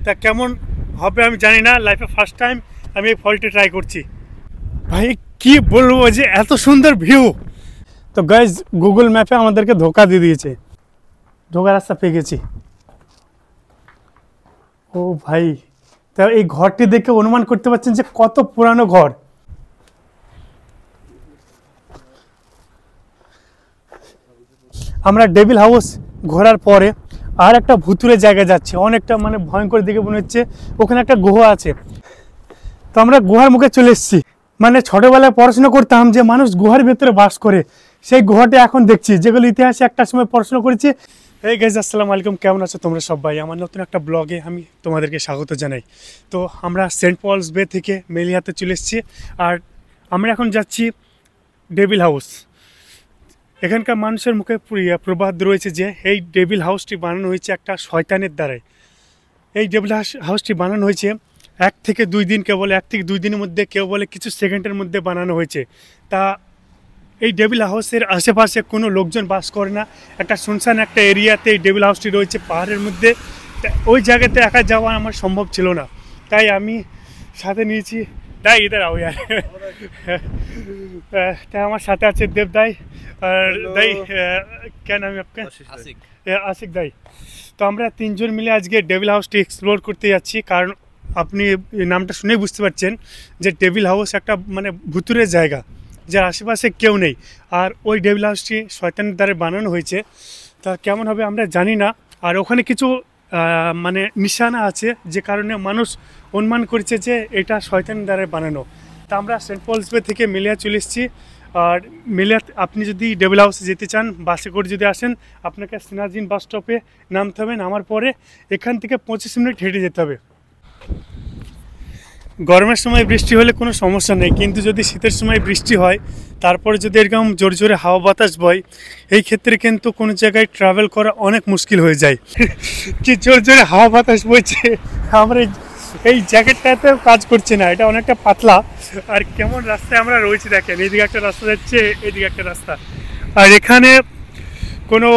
তা কেমন হবে আমি জানি না, লাইফে ফার্স্ট টাইম আমি এই ফলটি ট্রাই করছি। ভাই কি বলবো যে এত সুন্দর ভিউ। তো গাইজ গুগল ম্যাপে আমাদেরকে ধোকা দিয়ে দিয়েছে, ঢোকার রাস্তা পেয়ে গেছি। ও ভাই, তা এই ঘরটি দেখে অনুমান করতে পারছেন যে কত পুরানো ঘর। আমরা ডেভিল হাউস ঘোরার পরে আর একটা ভুতুরে জায়গায় যাচ্ছি, অনেকটা মানে ভয়ঙ্কর দিকে মনে হচ্ছে। ওখানে একটা গুহা আছে, তো আমরা গুহার মুখে চলে এসেছি। মানে ছোটবেলায় পড়াশোনা করতাম যে মানুষ গুহার ভেতরে বাস করে, সেই গুহাটা এখন দেখছি, যেগুলো ইতিহাসে একটা সময় পড়াশোনা করেছি। এই গাইজ আসসালামু আলাইকুম, কেমন আছো তোমরা সবাই? আমার নতুন একটা ব্লগে আমি তোমাদেরকে স্বাগত জানাই। তো আমরা সেন্ট পলস বে থেকে মেলিয়াতে চলে এসেছি, আর আমরা এখন যাচ্ছি ডেভিল হাউস। এখানকার মানুষের মুখে প্রবাদ রয়েছে যে এই ডেভিল হাউসটি বানানো হয়েছে একটা শয়তানের দ্বারাই। এই ডেভিল হাউসটি বানানো হয়েছে 1 থেকে 2 দিন, কেবল 1 থেকে 2 দিনের মধ্যে, কেউ বলে কিছু সেকেন্ডের মধ্যে বানানো হয়েছে। তা এই ডেভিল হাউসের আশেপাশে কোনো লোকজন বাস করে না, একটা শুনশান একটা এরিয়াতে এই ডেভিল হাউসটি রয়েছে পাহাড়ের মধ্যে। ওই জায়গাতে একা যাওয়া আমার সম্ভব ছিল না, তাই আমি সাথে নিয়েছি দাই, ইধার আও ইয়ার। তাই আমার সাথে আছে দেব দাই আর দাই, কেন আমি আপনাকে আশিক দাই। তো আমরা 3 জন মিলে আজকে ডেভিল হাউসটি এক্সপ্লোর করতে যাচ্ছি, কারণ আপনি নামটা শুনেই বুঝতে পারছেন যে ডেভিল হাউস একটা মানে ভুতুরের জায়গা, যার আশেপাশে কেউ নেই। আর ওই ডেভিল হাউসটি শয়তানের দ্বারা বানানো হয়েছে, তা কেমন হবে আমরা জানি না। আর ওখানে কিছু মানে নিশানা আছে, যে কারণে মানুষ অনুমান করেছে যে এটা শয়তানের দ্বারা বানানো। তা আমরা সেন্ট পলস বে থেকে মেলিয়া চলে এসেছি। আর মেলিয়া আপনি যদি ডেভিল হাউসে যেতে চান, বাসে করে যদি আসেন, আপনাকে সিনাজিন বাস স্টপে নামতে হবে। নামার পরে এখান থেকে 25 মিনিট হেঁটে যেতে হবে। গরমের সময় বৃষ্টি হলে কোনো সমস্যা নেই, কিন্তু যদি শীতের সময় বৃষ্টি হয়, তারপরে যদি এরকম জোরে জোরে হাওয়া বাতাস বয়, এই ক্ষেত্রে কিন্তু কোনো জায়গায় ট্রাভেল করা অনেক মুশকিল হয়ে যায়। কি জোরে জোরে হাওয়া বাতাস বইছে, আমরা এই জ্যাকেটটাতেও কাজ করছে না, এটা অনেকটা পাতলা। আর কেমন রাস্তায় আমরা রয়েছি দেখেন, এইদিকে একটা রাস্তা যাচ্ছে, এইদিকে একটা রাস্তা। আর এখানে কোনো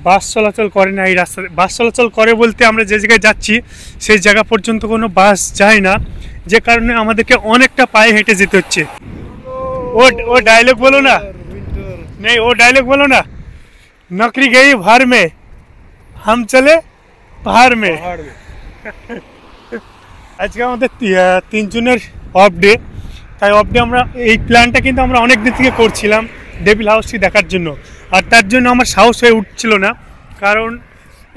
বাস চলাচল করে না এই রাস্তাতে। বাস চলাচল করে বলতে আমরা যে জায়গায় যাচ্ছি সেই জায়গা পর্যন্ত কোনো বাস যায় না, যে কারণে আমাদেরকে অনেকটা পায়ে হেঁটে যেতে হচ্ছে। ও ডায়লগ বলো না, নেই ও ডায়লগ বলো না, নকরি গই ভার মে হাম চলে পাহাড় মে। আজকে আমাদের 3 জনের অফ ডে, তাই অফ ডে আমরা এই প্ল্যানটা কিন্তু আমরা অনেক দিন থেকে করছিলাম ডেভিল হাউসটি দেখার জন্য। আর তার জন্য আমার সাহস হয়ে উঠছিল না, কারণ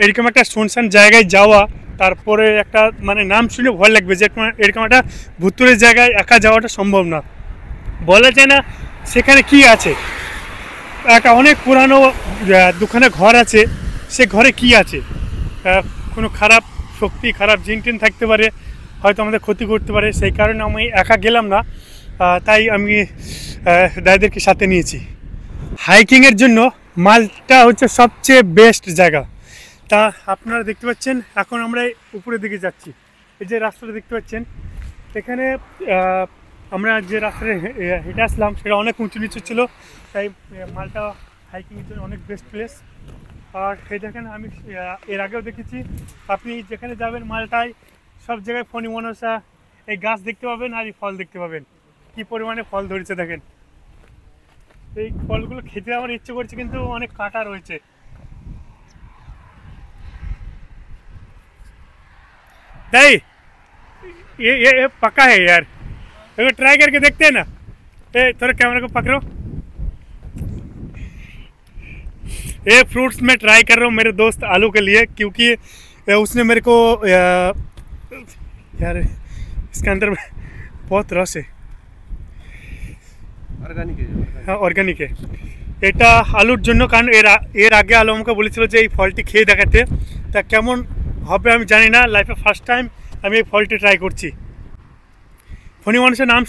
এরকম একটা শুনশান জায়গায় যাওয়া, তারপরে একটা মানে নাম শুনে ভয় লাগবে যে এরকম একটা ভুতুরের জায়গায় একা যাওয়াটা সম্ভব না। বলা যায় না সেখানে কি আছে, একটা অনেক পুরানো দুখানা ঘর আছে, সে ঘরে কি আছে, কোনো খারাপ শক্তি, খারাপ জিন টিন থাকতে পারে, হয়তো আমাদের ক্ষতি করতে পারে। সেই কারণে আমি একা গেলাম না, তাই আমি দাদাদেরকে সাথে নিয়েছি। হাইকিংয়ের জন্য মালটা হচ্ছে সবচেয়ে বেস্ট জায়গা। তা আপনারা দেখতে পাচ্ছেন এখন আমরা উপরের দিকে যাচ্ছি। এই যে রাস্তাটা দেখতে পাচ্ছেন, এখানে আমরা যে রাস্তাটা হেঁটে আসলাম সেটা অনেক উঁচু নিচু ছিল, তাই মালটা হাইকিংয়ের জন্য অনেক বেস্ট প্লেস। আর সেই দেখেন আমি এর আগেও দেখেছি, আপনি যেখানে যাবেন মালটায় সব জায়গায় ফণি মনসা এই গাছ দেখতে পাবেন, আর এই ফল দেখতে পাবেন। কি পরিমাণে ফল ধরেছে দেখেন, এই ফলগুলো খেতে আমার ইচ্ছে করছে, কিন্তু অনেক কাঁটা রয়েছে। नहीं ये पक्का है यार, देखो ट्राई करके देखते हैं ना। थोड़ा कैमरा को पकड़ो। ये फ्रूट्स मैं ट्राई कर रहा हूँ मेरे दोस्त आलू के लिए, क्योंकि उसने मेरे को यार इसके अंदर बहुत रस है, অর্গানিক। এটা আলুর জন্য, কারণ এর আগে আলু আমাকে বলেছিল যে এই ফলটি খেয়ে দেখাতে। তা কেমন হবে আমি জানি না, লাইফে ফার্স্ট টাইম আমি এই ফলটি ট্রাই করছি। ফণি মানুষের নাম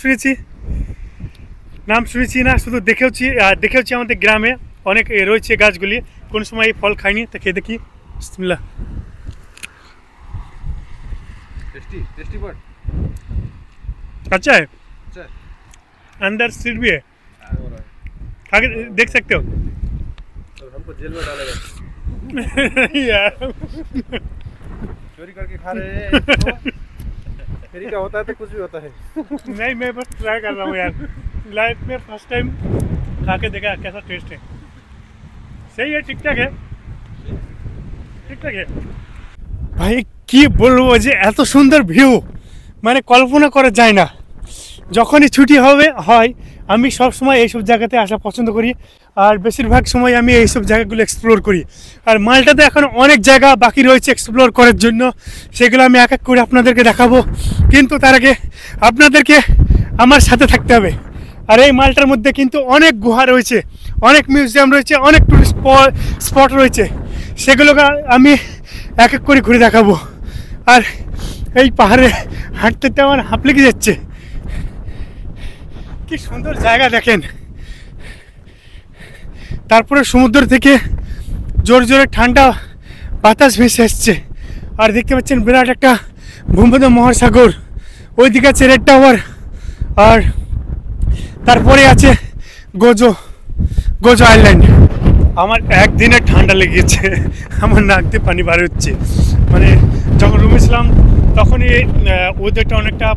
শুনেছি না, শুধু দেখেওছি আমাদের গ্রামে অনেক রয়েছে গাছগুলি, কোন সময় এই ফল খাইনি, তা খেয়ে দেখি। বিসমিল্লাহ। अच्छा है, अंदर सीड भी है, आगे देख सकते हो। हमको जेल में डालेगा यार। चोरी करके खा रहे हैं इसको। फ्री का होता है तो कुछ भी होता है। नहीं, मैं बस ट्राई कर रहा हूँ यार, लाइफ में फर्स्ट टाइम खा के देखा कैसा टेस्ट है। सही है, ठीक ठाक है, ঠিক থাকে। ভাই কি বলবো যে এত সুন্দর ভিউ মানে কল্পনা করা যায় না। যখনই ছুটি হয় আমি সব সময় এইসব জায়গাতে আসা পছন্দ করি, আর বেশিরভাগ সময় আমি এইসব জায়গাগুলো এক্সপ্লোর করি। আর মালটাতে এখন অনেক জায়গা বাকি রয়েছে এক্সপ্লোর করার জন্য, সেগুলো আমি এক এক করে আপনাদেরকে দেখাবো, কিন্তু তার আগে আপনাদেরকে আমার সাথে থাকতে হবে। আর এই মালটার মধ্যে কিন্তু অনেক গুহা রয়েছে, অনেক মিউজিয়াম রয়েছে, অনেক টুরিস্ট স্পট রয়েছে, সেগুলোকে আমি এক এক করে ঘুরে দেখাবো। আর এই পাহাড়ে হাঁটতে আমার হাঁপ লেগে যাচ্ছে। কি সুন্দর জায়গা দেখেন, তারপরে সমুদ্র থেকে জোরে জোরে ঠান্ডা বাতাস ভেসে আসছে। আর দেখতে পাচ্ছেন বিরাট একটা ভূমধ্য মহাসাগর, ওইদিকে আছে রেড টাওয়ার, আর তারপরে আছে গোজো আইল্যান্ড। আমার একদিনে ঠান্ডা লেগেছে, আমার নাক দিয়ে পানি বার হচ্ছে। মানে যখন রুমে ছিলাম তখনই ওয়েদারটা অনেকটা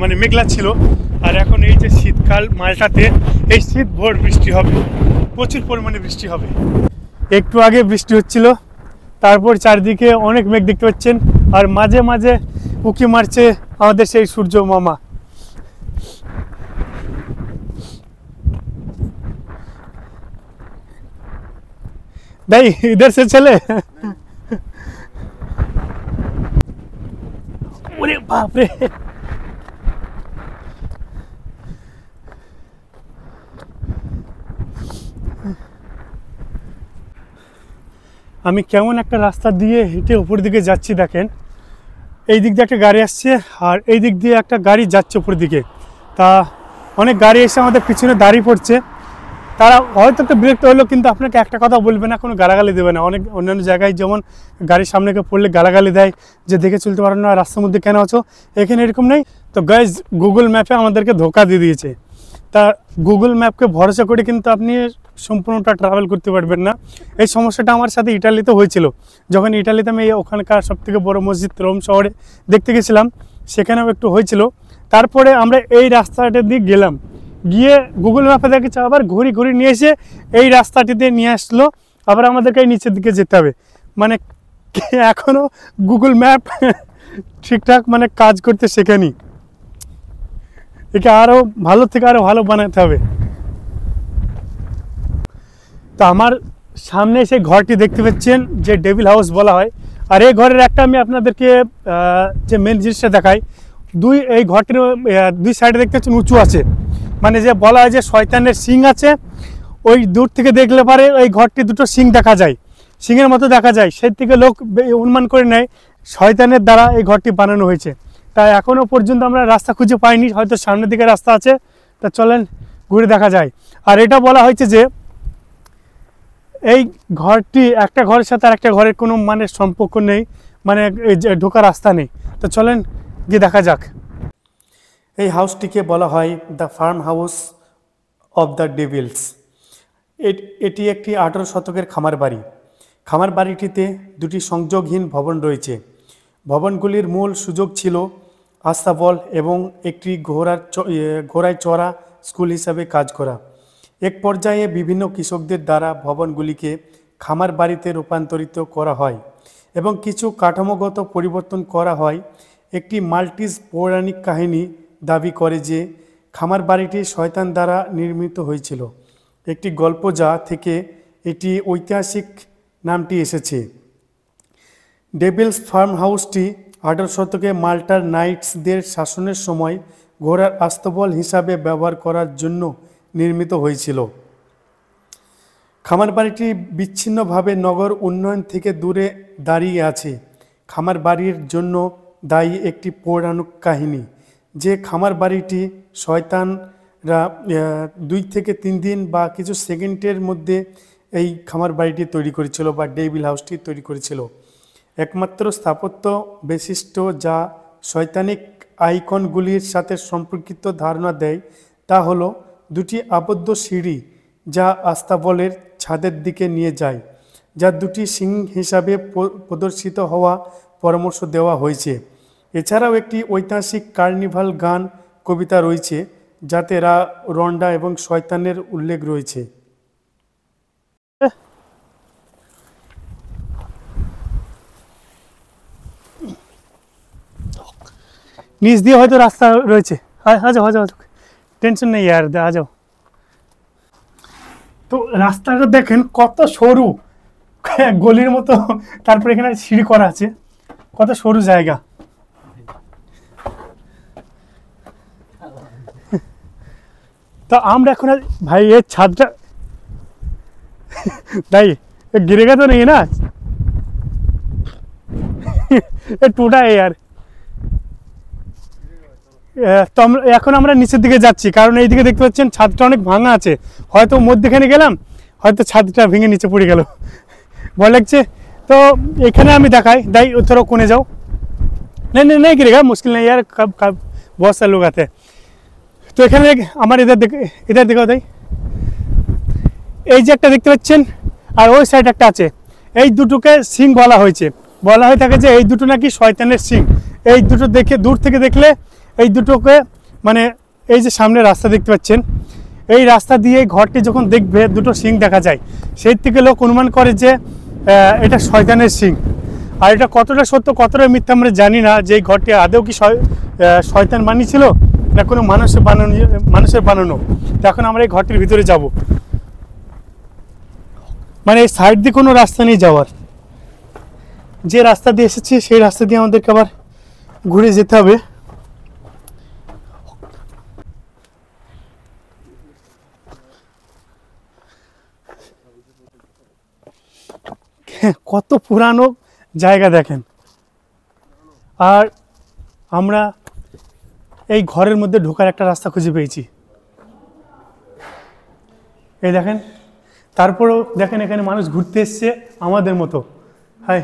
মানে মেঘলা ছিল, আর এখন এই যে শীতকাল মালটাতে এই শীত ভোর বৃষ্টি হবে, প্রচুর পরিমাণে বৃষ্টি হবে। একটু আগে বৃষ্টি হচ্ছিল, তারপর চারদিকে অনেক মেঘ দেখতে পাচ্ছেন, আর মাঝে মাঝে উঁকি মারছে আমাদের সেই সূর্য মামা। नहीं इधर से चले। अरे बाप रे, আমি কেমন একটা রাস্তা দিয়ে হেঁটে উপর দিকে যাচ্ছি দেখেন। এই দিক দিয়ে একটা গাড়ি আসছে, আর এই দিক দিয়ে একটা গাড়ি যাচ্ছে উপর দিকে। তা অনেক গাড়ি এসে আমাদের পিছনে দাঁড়িয়ে পড়ছে, তারা হয়তো একটু বিরক্ত হলো, কিন্তু আপনাকে একটা কথা বলবে না, কোনো গালাগালি দেবে না। অনেক অন্যান্য জায়গায় যেমন গাড়ির সামনে পড়লে গালাগালি দেয় যে দেখে চলতে পারো না, রাস্তার মধ্যে কেন আছো, এখানে এরকম নেই। তো গাইজ গুগল ম্যাপে আমাদেরকে ধোকা দিয়ে দিয়েছে। তা গুগল ম্যাপকে ভরসা করে কিন্তু আপনি সম্পূর্ণটা ট্রাভেল করতে পারবেন না। এই সমস্যাটা আমার সাথে ইটালিতে হয়েছিল। যখন ইটালিতে আমি ওখানকার সবথেকে বড় মসজিদ রোম শহরে দেখতে গেছিলাম, সেখানেও একটু হয়েছিল। তারপরে আমরা এই রাস্তাটা দিয়ে গেলাম, গিয়ে গুগল ম্যাপে দেখেছি আবার ঘুরি নিয়ে এসে এই রাস্তাটিতে নিয়ে আসলো, আবার আমাদেরকে এই নিচের দিকে যেতে হবে। মানে এখনও গুগল ম্যাপ ঠিকঠাক মানে কাজ করতে শেখেনি, একে আরও ভালো থেকে আরও ভালো বানাতে হবে। তো আমার সামনে সেই ঘরটি দেখতে পাচ্ছেন যে ডেভিল হাউস বলা হয়। আর এই ঘরের একটা আমি আপনাদেরকে যে মেন জিনিসটা দেখাই, এই ঘরটির দুই সাইডে দেখতে পাচ্ছেন উঁচু আছে, মানে যে বলা হয় যে শয়তানের শিং আছে, ওই দূর থেকে দেখলে পারে এই ঘরটি দুটো শিং দেখা যায়, শিংয়ের মতো দেখা যায়, সেই থেকে লোক অনুমান করে নেয় শয়তানের দ্বারা এই ঘরটি বানানো হয়েছে। তাই এখনও পর্যন্ত আমরা রাস্তা খুঁজে পাইনি, হয়তো সামনের দিকে রাস্তা আছে, তা চলেন ঘুরে দেখা যায়। আর এটা বলা হয়েছে যে এই ঘরটি একটা ঘরের সাথে আর একটা ঘরের কোনো মানে সম্পর্ক নেই, মানে ঢোকার রাস্তা নেই। তো চলেন গিয়ে দেখা যাক। এই হাউসটিকে বলা হয় the farm house of the Devil's. এটি একটি 18 শতকের খামার বাড়ি। খামার বাড়িটিতে দুটি সংযোগহীন ভবন রয়েছে। ভবনগুলির মূল সুযোগ ছিল আস্তাবল এবং একটি ঘোড়ায় চড়া স্কুল হিসাবে কাজ করা। এক পর্যায়ে বিভিন্ন কৃষকদের দ্বারা ভবনগুলিকে খামার বাড়িতে রূপান্তরিত করা হয় এবং কিছু কাঠামোগত পরিবর্তন করা হয়। একটি মাল্টিজ পৌরাণিক কাহিনী দাবি করে যে খামার বাড়িটি শয়তান দ্বারা নির্মিত হয়েছিল, একটি গল্প যা থেকে এটি ঐতিহাসিক নামটি এসেছে। ডেভিলস ফার্ম হাউসটি 18 শতকে মাল্টার নাইটসদের শাসনের সময় ঘোড়ার আস্তাবল হিসাবে ব্যবহার করার জন্য নির্মিত হয়েছিল। খামার বাড়িটি বিচ্ছিন্নভাবে নগর উন্নয়ন থেকে দূরে দাঁড়িয়ে আছে। খামার বাড়ির জন্য দায়ী একটি পৌরাণিক কাহিনী যে খামার বাড়িটি শয়তানরা 2 থেকে 3 দিন বা কিছু সেকেন্ডের মধ্যে এই খামার বাড়িটি তৈরি করেছিল বা ডেভিল হাউসটি তৈরি করেছিল। একমাত্র স্থাপত্য বৈশিষ্ট্য যা শয়তানিক আইকনগুলির সাথে সম্পর্কিত ধারণা দেয় তা হলো দুটি আবদ্ধ সিঁড়ি যা আস্তাবলের ছাদের দিকে নিয়ে যায়। যা দুটি সিং হিসাবে প্রদর্শিত হওয়া পরামর্শ দেওয়া হয়েছে। এছাড়াও একটি ঐতিহাসিক কার্নিভাল গান কবিতা রয়েছে যাতে রন্ডা এবং শয়তানের উল্লেখ রয়েছে। নিচ দিয়ে হয়তো রাস্তা রয়েছে, আ যাও টেনশন নেই আর আ যাও। তো রাস্তাটা দেখেন কত সরু, গলির মতো, তারপর এখানে সিঁড়ি করা আছে, কত সরু জায়গা। তো আমরা এখন ভাই এর ছাদটা তাই गिरेगा तो नहीं ना, ये टूटा है यार। তো এখন আমরা নিচের দিকে যাচ্ছি, কারণ এই দিকে দেখতে পাচ্ছেন ছাদটা অনেক ভাঙা আছে, হয়তো মধ্যখানে গেলাম হয়তো ছাদটা ভেঙে নিচে পড়ে গেল, ভয় লাগছে। তো এখানে আমি দেখাই, দাই थोड़ा कोने जाओ, नहीं गिरेगा, मुश्किल नहीं यार, कब बहुत सारे लोग आते हैं। তো এখানে আমার এদের দেখাও তাই, এই যে একটা দেখতে পাচ্ছেন আর ওই সাইড একটা আছে, এই দুটোকে সিং বলা হয়েছে, বলা হয়ে থাকে যে এই দুটো নাকি শয়তানের সিং। এই দুটো দেখে দূর থেকে দেখলে এই দুটোকে মানে এই যে সামনে রাস্তা দেখতে পাচ্ছেন, এই রাস্তা দিয়ে ঘরটি যখন দেখবে দুটো সিং দেখা যায়, সেই থেকে লোক অনুমান করে যে এটা শয়তানের সিং। আর এটা কতটা সত্য কতটা মিথ্যা আমরা জানি না, যে এই ঘরটি আদৌ কি শয়তান বানিয়েছিল না কোনো মানুষের বানানো। তো এখন আমরা এই ঘরটির ভিতরে যাব, মানে এই সাইড দিয়ে কোনো রাস্তা নেই যাওয়ার, যে রাস্তা দিয়ে এসেছি সেই রাস্তা দিয়ে আমাদেরকে আবার ঘুরে যেতে হবে। কত পুরানো জায়গা দেখেন। আর আমরা এই ঘরের মধ্যে ঢোকার একটা রাস্তা খুঁজে পেয়েছি, এই দেখেন। তারপরেও দেখেন এখানে মানুষ ঘুরতে এসছে আমাদের মতো। হাই,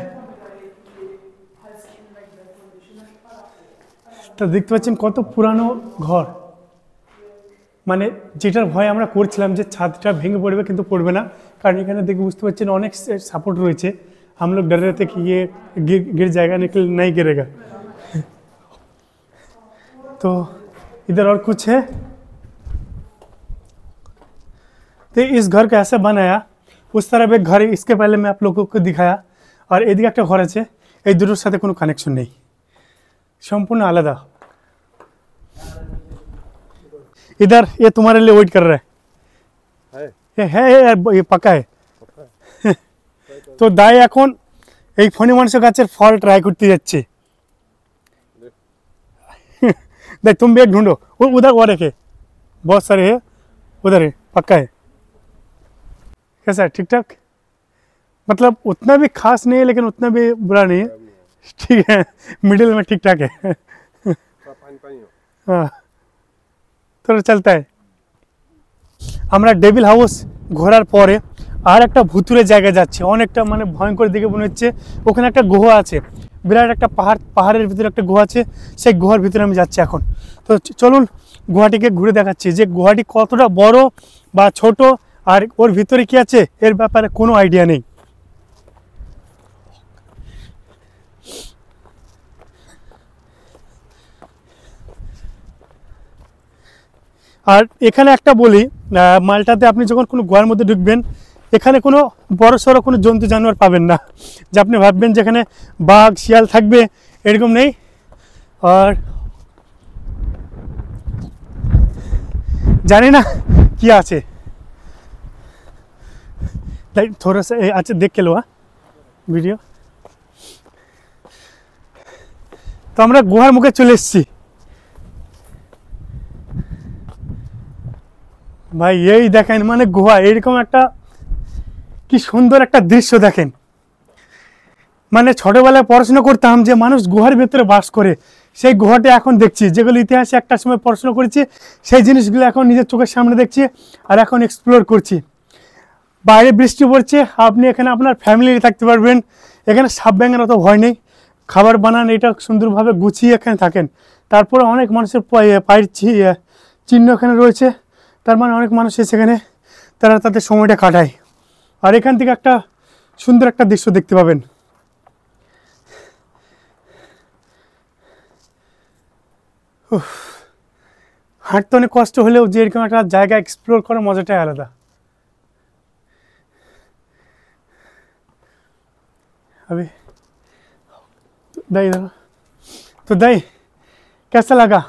তো দেখতে পাচ্ছেন কত পুরানো ঘর, মানে যেটার ভয় আমরা করছিলাম যে ছাদটা ভেঙে পড়বে, কিন্তু পড়বে না, কারণ এখানে দেখে বুঝতে পারছেন অনেক সাপোর্ট রয়েছে। हम लोग डर रहे थे कि ये गिर जाएगा, लेकिन नहीं गिरेगा। तो इधर और कुछ है। तो इस घर को ऐसे बनाया, उस तरफ एक घर इसके पहले मैं आप लोगों को दिखाया, और এদিকে একটা ঘর আছে, এই দুটোর সাথে কোনো কানেকশন নেই, সম্পূর্ণ আলাদা। इधर ये तुम्हारे लिए वेट कर रहा है, ये पक्का है। তো দাই এখন এই ফণি মানুষ গাছের ফল ট্রাই করতে যাচ্ছে। देख तुम भी एक ढूंढो, उधर वो रखे बहुत सारे है, उधर है, पक्का है। कैसा है, ठीक ठाक, मतलब उतना भी खास नहीं है लेकिन उतना भी बुरा नहीं है, ठीक है, मिडिल में ठीक ठाक है। हाँ थोड़ा चलता है। আমরা ডেভিল হাউস ঘোরার পরে আর একটা ভুতুরে জায়গায় যাচ্ছে, অনেকটা মানে ভয়ঙ্কর দিকে মনে হচ্ছে। ওখানে একটা গুহা আছে, বিরাট একটা পাহাড়ের ভিতরে একটা গুহা আছে, সেই গুহার ভিতরে আমি যাচ্ছি এখন। তো চলুন গুহাটিকে ঘুরে দেখাচ্ছি যে গুহাটি কতটা বড় বা ছোট, আর ওর ভিতরে কি আছে এর ব্যাপারে কোনো আইডিয়া নেই। আর এখানে একটা বলি, মালটাতে আপনি যখন কোনো গুহার মধ্যে ঢুকবেন, এখানে কোনো বড় সড়ো কোনো জন্তু জানোয়ার পাবেন না, যে আপনি ভাববেন যেখানে বাঘ শিয়াল থাকবে, এরকম নেই। আর জানি না কি আছে, তাই থোড়া সা আচ্ছা দেখ কে লো ভিডিও। তো আমরা গুহার মুখে চলে এসেছি ভাই, এই দেখেন মানে গুহা, এরকম একটা কি সুন্দর একটা দৃশ্য দেখেন। মানে ছোটবেলায় পড়াশোনা করতাম যে মানুষ গুহার ভেতরে বাস করে, সেই গুহাটা এখন দেখছি, যেগুলো ইতিহাসে একটা সময় পড়াশোনা করেছি সেই জিনিসগুলো এখন নিজের চোখের সামনে দেখছি আর এখন এক্সপ্লোর করছি। বাইরে বৃষ্টি পড়ছে, আপনি এখানে আপনার ফ্যামিলি থাকতে পারবেন, এখানে সাপ ব্যাঙের অত ভয় নেই, খাবার বানান এটা সুন্দরভাবে গুছিয়ে এখানে থাকেন। তারপরে অনেক মানুষের পায়ের চিহ্ন এখানে রয়েছে, তার মানে অনেক মানুষ সেখানে তারা তাদের সময়টা কাটায়। আর এখান থেকে একটা সুন্দর একটা দৃশ্য দেখতে পাবেন। হাঁটতে অনেক কষ্ট হলেও যে এরকম একটা জায়গা এক্সপ্লোর করার মজাটাই আলাদা। अभी दाई तो दाई कैसा लगा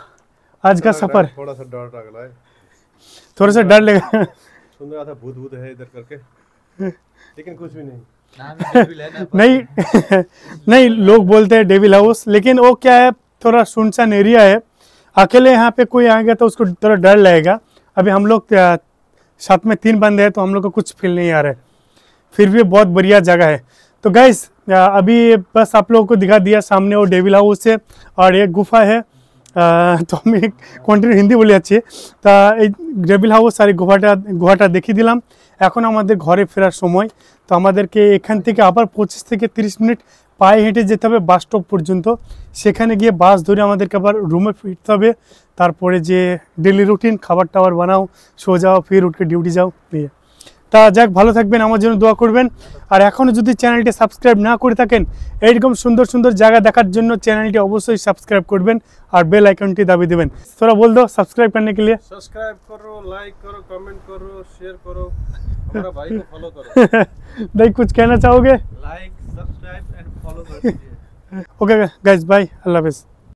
आज का सफर? थोड़ा सा डर लग रहा है, थोड़ा सा डर लगा। सुन रहा था भूत भूत है इधर करके, लेकिन कुछ भी नहीं। नहीं नहीं, लोग बोलते हैं डेविल हाउस, लेकिन वो क्या है, थोड़ा सुनसान एरिया है। अकेले यहाँ पे कोई आएगा तो उसको थोड़ा डर लगेगा। अभी हम लोग साथ में 3 बंदे हैं तो हम लोग को कुछ फील नहीं आ रहा है, फिर भी बहुत बढ़िया जगह है। तो गाइस अभी बस आप लोगों को दिखा दिया, सामने वो डेविल हाउस है और एक गुफा है। তো আমি কন্টিনিউ হিন্দি বলে যাচ্ছি। তা এই ডেভিল হাউস আর এই গুহাটা দেখিয়ে দিলাম। এখন আমাদের ঘরে ফেরার সময়। তো আমাদেরকে এখান থেকে আবার 25 থেকে 30 মিনিট পায়ে হেঁটে যেতে হবে বাস স্টপ পর্যন্ত। সেখানে গিয়ে বাস ধরে আমাদেরকে আবার রুমে ফিরতে হবে। তারপরে যে ডেলি রুটিন, খাবার টাবার বানাও, শো যাও, ফির উঠে ডিউটি যাও। এই তা যাক, ভালো থাকবেন, আমার জন্য দোয়া করবেন। আর এখনও যদি চ্যানেলটি সাবস্ক্রাইব না করে থাকেন, এইরকম সুন্দর সুন্দর জায়গা দেখার জন্য চ্যানেলটি অবশ্যই সাবস্ক্রাইব করবেন আর বেল आइकनটি दाबी देवें। थोड़ा बोल दो सब्सक्राइब करने के लिए। सब्सक्राइब करो, लाइक करो, कमेंट करो, शेयर करो, हमारा भाई को फॉलो करो। भाई कुछ कहना चाहोगे? लाइक, सब्सक्राइब एंड फॉलो कर दीजिए। ओके गाइस, बाय, अल्लाह हाफिज़।